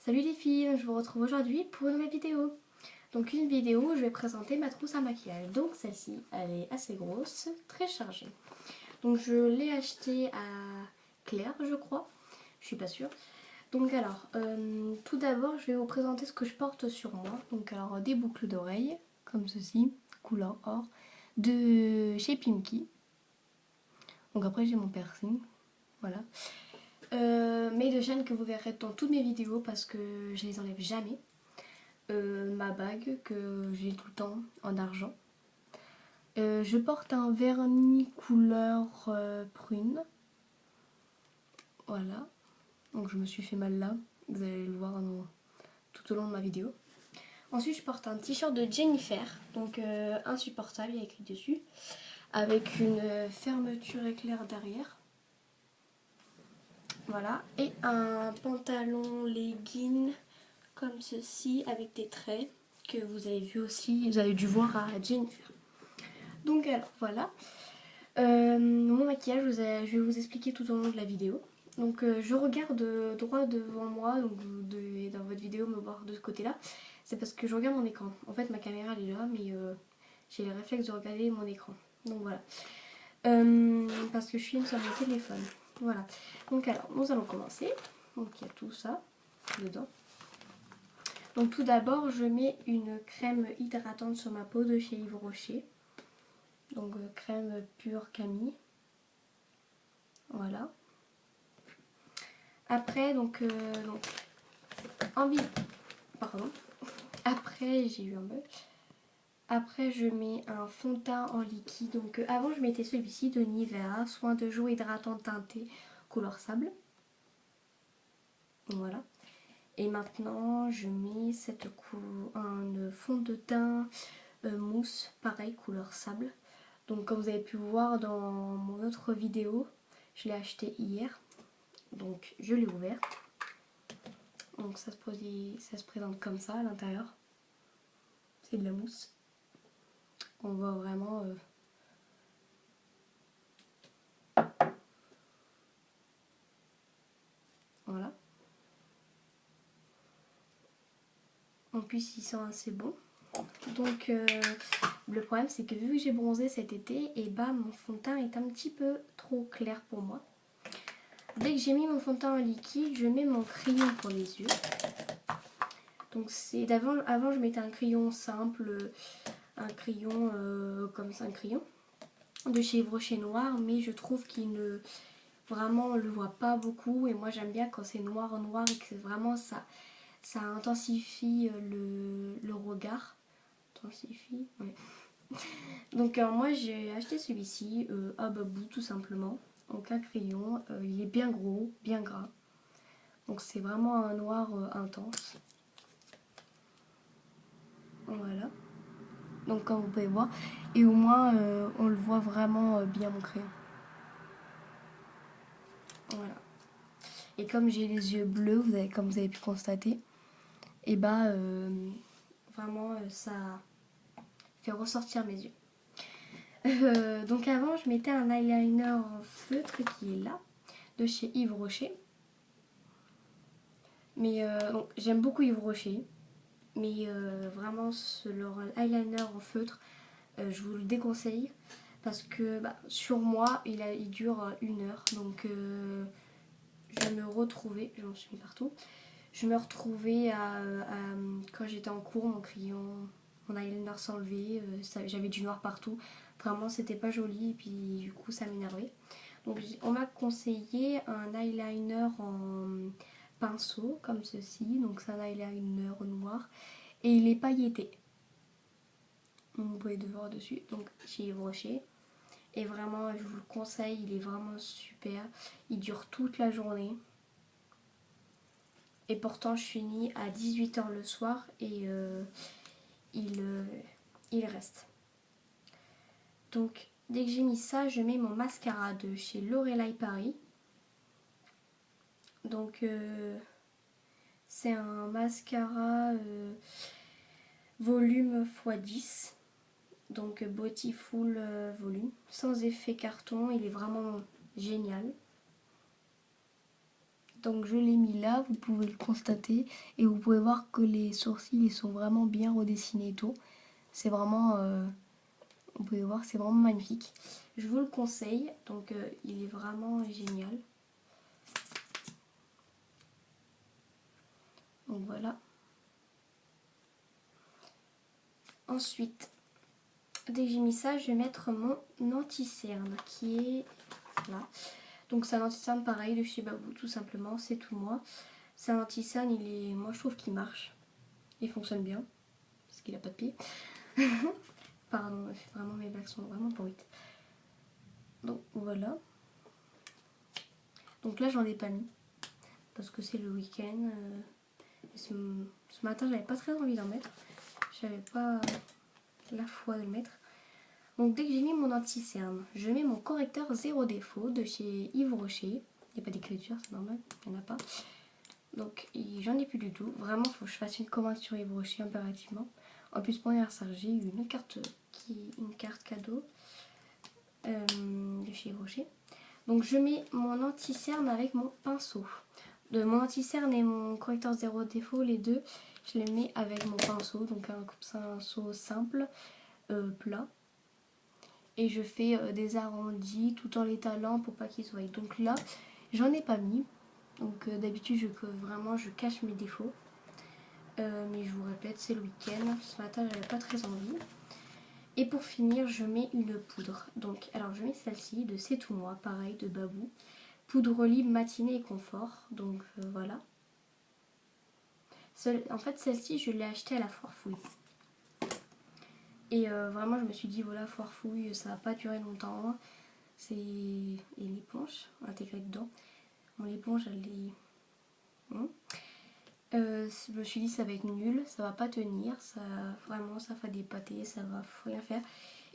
Salut les filles, je vous retrouve aujourd'hui pour une nouvelle vidéo. Donc une vidéo où je vais présenter ma trousse à maquillage. Donc celle-ci, elle est assez grosse, très chargée. Donc je l'ai achetée à Claire, je crois. Je suis pas sûre. Donc alors, tout d'abord, je vais vous présenter ce que je porte sur moi. Donc alors, des boucles d'oreilles, comme ceci, couleur or, de chez Pimki. Donc après, j'ai mon piercing, voilà. Mes deux chaînes que vous verrez dans toutes mes vidéos parce que je les enlève jamais. Ma bague que j'ai tout le temps en argent. Je porte un vernis couleur prune. Voilà. Donc je me suis fait mal là. Vous allez le voir tout au long de ma vidéo. Ensuite je porte un t-shirt de Jennifer. Donc insupportable, il y a écrit dessus. Avec une fermeture éclair derrière. Voilà. Et un pantalon legging comme ceci avec des traits que vous avez vu aussi, vous avez dû voir à Jennifer. Donc alors voilà, mon maquillage, je vais vous expliquer tout au long de la vidéo. Donc je regarde droit devant moi, donc vous devez dans votre vidéo me voir de ce côté là. C'est parce que je regarde mon écran. En fait ma caméra elle est là mais j'ai le réflexe de regarder mon écran. Donc voilà. Parce que je filme sur mon téléphone. Voilà. Donc alors nous allons commencer. Donc il y a tout ça dedans. Donc tout d'abord, je mets une crème hydratante sur ma peau de chez Yves Rocher. Donc crème pure Camille. Voilà. Après, pardon. Après, j'ai eu un bug. Après, je mets un fond de teint en liquide. Donc avant, je mettais celui-ci de Nivea, soin de jour hydratant teinté couleur sable. Voilà. Et maintenant, je mets un fond de teint mousse, pareil, couleur sable. Donc comme vous avez pu voir dans mon autre vidéo, je l'ai acheté hier. Donc je l'ai ouvert. Donc ça se présente comme ça à l'intérieur. C'est de la mousse. On voit vraiment... Voilà. En plus il sent assez bon. Donc le problème c'est que vu que j'ai bronzé cet été, et bah mon fond de teint est un petit peu trop clair pour moi. Dès que j'ai mis mon fond de teint en liquide, je mets mon crayon pour les yeux. Donc c'est avant je mettais un crayon simple, un crayon comme ça, un crayon de chez Yves Rocher noir, mais je trouve qu'il ne vraiment on le voit pas beaucoup et moi j'aime bien quand c'est noir en noir et que vraiment ça intensifie le regard. Intensifie, ouais. Donc moi j'ai acheté celui-ci à Babou tout simplement. Donc un crayon, il est bien gros, bien gras. Donc c'est vraiment un noir intense. Voilà. Donc comme vous pouvez voir, et au moins on le voit vraiment bien mon crayon. Voilà. Et comme j'ai les yeux bleus, comme vous avez pu constater, et bah vraiment ça fait ressortir mes yeux. Donc avant je mettais un eyeliner en feutre qui est là, de chez Yves Rocher. Mais j'aime beaucoup Yves Rocher, mais vraiment leur eyeliner en feutre, je vous le déconseille. Parce que sur moi il dure 1 heure, donc je me retrouvais, j'en suis mis partout, je me retrouvais quand j'étais en cours, mon crayon, mon eyeliner s'enlevait, j'avais du noir partout, vraiment c'était pas joli et puis du coup ça m'énervait. Donc on m'a conseillé un eyeliner en pinceau comme ceci, donc c'est un eyeliner noir et il est pailleté. Donc vous pouvez le voir dessus, donc chez Yves Rocher. Et vraiment je vous le conseille, il est vraiment super, il dure toute la journée. Et pourtant je finis à 18h le soir et il reste. Donc dès que j'ai mis ça, je mets mon mascara de chez L'Oréal Paris. Donc c'est un mascara volume x10. Donc Body Full volume. Sans effet carton, il est vraiment génial. Donc je l'ai mis là, vous pouvez le constater. Et vous pouvez voir que les sourcils ils sont vraiment bien redessinés et tout. C'est vraiment... vous pouvez voir, c'est vraiment magnifique. Je vous le conseille, donc il est vraiment génial. Donc voilà. Ensuite, dès que j'ai mis ça, je vais mettre mon anti-cerne qui est là. Donc c'est un anti-cerne pareil de chez Babou, tout simplement, c'est tout moi. C'est un anti-cerne, moi je trouve qu'il marche. Il fonctionne bien, parce qu'il a pas de pied. Pardon, vraiment mes blagues sont vraiment pourrites. Donc voilà. Donc là j'en ai pas mis, parce que c'est le week-end. Ce matin j'avais pas très envie d'en mettre. J'avais pas la foi de le mettre. Donc dès que j'ai mis mon anti-cerne, je mets mon correcteur zéro défaut de chez Yves Rocher. Il n'y a pas d'écriture, c'est normal, il n'y en a pas. Donc j'en ai plus du tout. Vraiment, il faut que je fasse une commande sur Yves Rocher impérativement. En plus, pour l'anniversaire, j'ai eu une carte cadeau de chez Yves Rocher. Donc je mets mon anti-cerne avec mon pinceau. Mon anti-cerne et mon correcteur zéro défaut, les deux, je les mets avec mon pinceau. Donc un pinceau simple, plat. Et je fais des arrondis tout en l'étalant pour pas qu'ils soient. Donc là, j'en ai pas mis. Donc d'habitude, vraiment, je cache mes défauts. Mais je vous répète, c'est le week-end. Ce matin, j'avais pas très envie. Et pour finir, je mets une poudre. Donc, alors je mets celle-ci de C'est tout moi, pareil, de Babou. Poudre libre matinée et confort. Donc voilà. En fait, celle-ci, je l'ai achetée à la Foire Fouille. Et vraiment, je me suis dit, voilà, Foire Fouille, ça va pas durer longtemps. C'est l'éponge intégrée dedans. Mon éponge, elle est... je me suis dit ça va être nul, ça va pas tenir, vraiment ça fait des pâtés, ça va rien faire.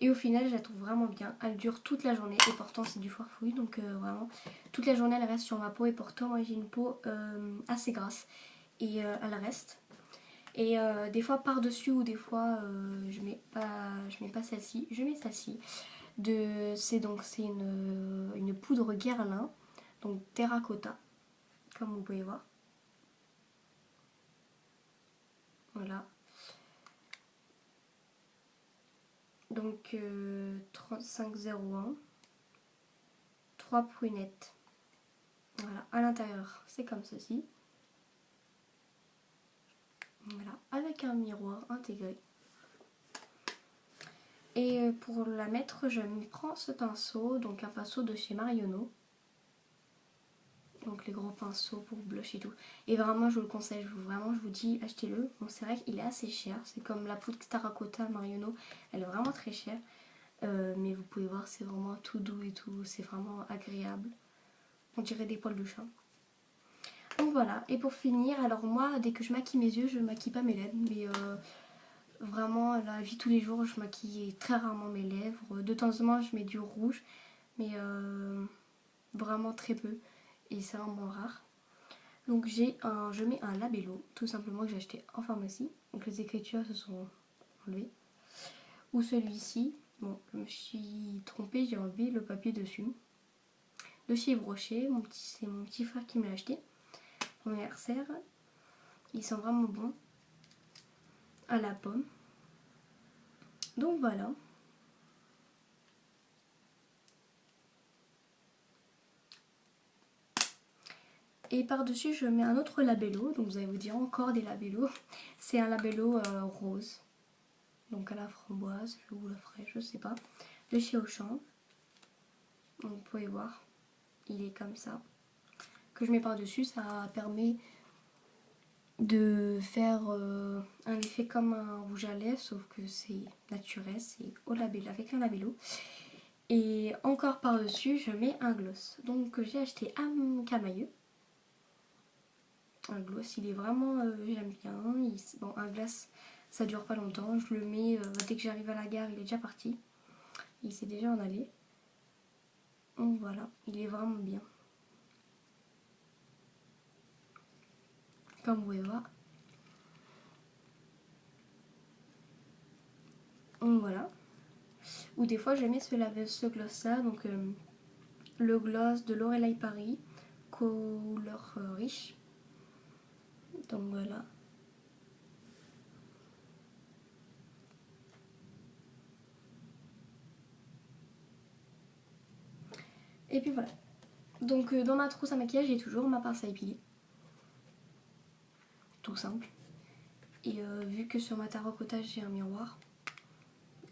Et au final je la trouve vraiment bien, elle dure toute la journée et pourtant c'est du Foire Fouille, donc vraiment toute la journée elle reste sur ma peau et pourtant moi j'ai une peau assez grasse et elle reste. Et des fois par dessus ou des fois je mets pas celle-ci, je mets celle-ci. C'est une poudre Guerlain, donc terracotta, comme vous pouvez voir. Voilà. Donc 3501, 3 prunettes. Voilà, à l'intérieur, c'est comme ceci. Voilà, avec un miroir intégré. Et pour la mettre, je me prends ce pinceau, donc un pinceau de chez Marionneau. Donc les gros pinceaux pour blush et tout. Et vraiment, je vous le conseille, je vous dis, achetez-le. Bon, c'est vrai qu'il est assez cher, c'est comme la poudre terracotta Marionneau, elle est vraiment très chère. Mais vous pouvez voir, c'est vraiment tout doux et tout, c'est vraiment agréable. On dirait des poils de chat. Donc voilà, et pour finir, alors moi, dès que je maquille mes yeux, je maquille pas mes lèvres. Mais vraiment, la vie tous les jours, je maquille très rarement mes lèvres. De temps en temps, je mets du rouge, mais vraiment très peu. Et c'est vraiment rare. Donc je mets un labello, tout simplement, que j'ai acheté en pharmacie. Donc les écritures se sont enlevées. Ou celui-ci, bon, je me suis trompée, j'ai enlevé le papier dessus. De chez Yves Rocher, c'est mon petit frère qui me l'a acheté. Mon anniversaire, ils sont vraiment bons. À la pomme. Donc voilà. Et par-dessus, je mets un autre labello. Donc vous allez vous dire encore des labellos. C'est un labello rose. Donc à la framboise, je vous le ferai, je sais pas. De chez Auchan. Donc vous pouvez voir, il est comme ça. Que je mets par-dessus, ça permet de faire un effet comme un rouge à lèvres, sauf que c'est naturel, c'est au labello, avec un labello. Et encore par-dessus, je mets un gloss. Donc que j'ai acheté à Camailleux. Un gloss, il est vraiment, j'aime bien. Bon, un gloss, ça dure pas longtemps. Je le mets dès que j'arrive à la gare, il est déjà parti. Il s'est déjà en allé. Donc voilà, il est vraiment bien. Comme vous pouvez voir. Donc voilà. Ou des fois, je mets ce gloss là. Donc le gloss de L'Oréal Paris, couleur riche. Donc voilà. Et puis voilà. Donc dans ma trousse à maquillage, j'ai toujours ma pince à épiler. Tout simple. Et vu que sur ma terracotta j'ai un miroir.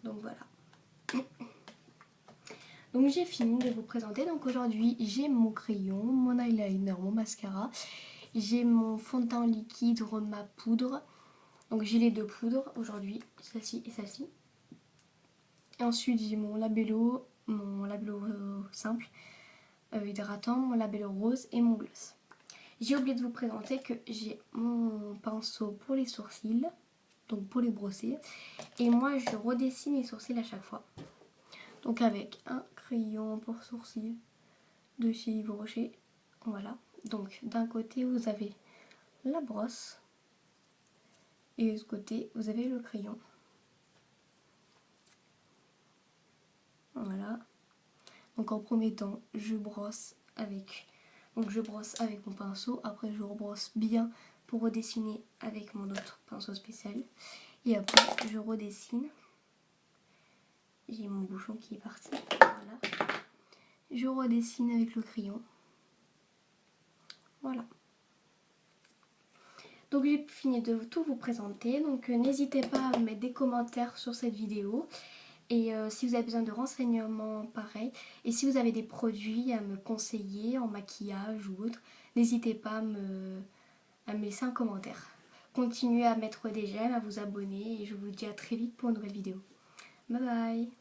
Donc voilà. Donc j'ai fini de vous présenter. Donc aujourd'hui j'ai mon crayon, mon eyeliner, mon mascara. J'ai mon fond de teint liquide, ma poudre. Donc j'ai les deux poudres aujourd'hui, celle-ci et celle-ci. Et ensuite j'ai mon labello simple, hydratant, mon labello rose et mon gloss. J'ai oublié de vous présenter que j'ai mon pinceau pour les sourcils, donc pour les brosser. Et moi je redessine les sourcils à chaque fois. Donc avec un crayon pour sourcils de chez Yves Rocher. Voilà. Donc d'un côté vous avez la brosse. Et de ce côté vous avez le crayon. Voilà. Donc en premier temps je brosse avec mon pinceau. Après je rebrosse bien pour redessiner avec mon autre pinceau spécial. Et après je redessine. J'ai mon bouchon qui est parti. Voilà. Je redessine avec le crayon. Voilà. Donc j'ai fini de tout vous présenter. Donc n'hésitez pas à mettre des commentaires sur cette vidéo. Et si vous avez besoin de renseignements, pareil. Et si vous avez des produits à me conseiller en maquillage ou autre, n'hésitez pas à me laisser un commentaire. Continuez à mettre des j'aime, à vous abonner et je vous dis à très vite pour une nouvelle vidéo. Bye bye!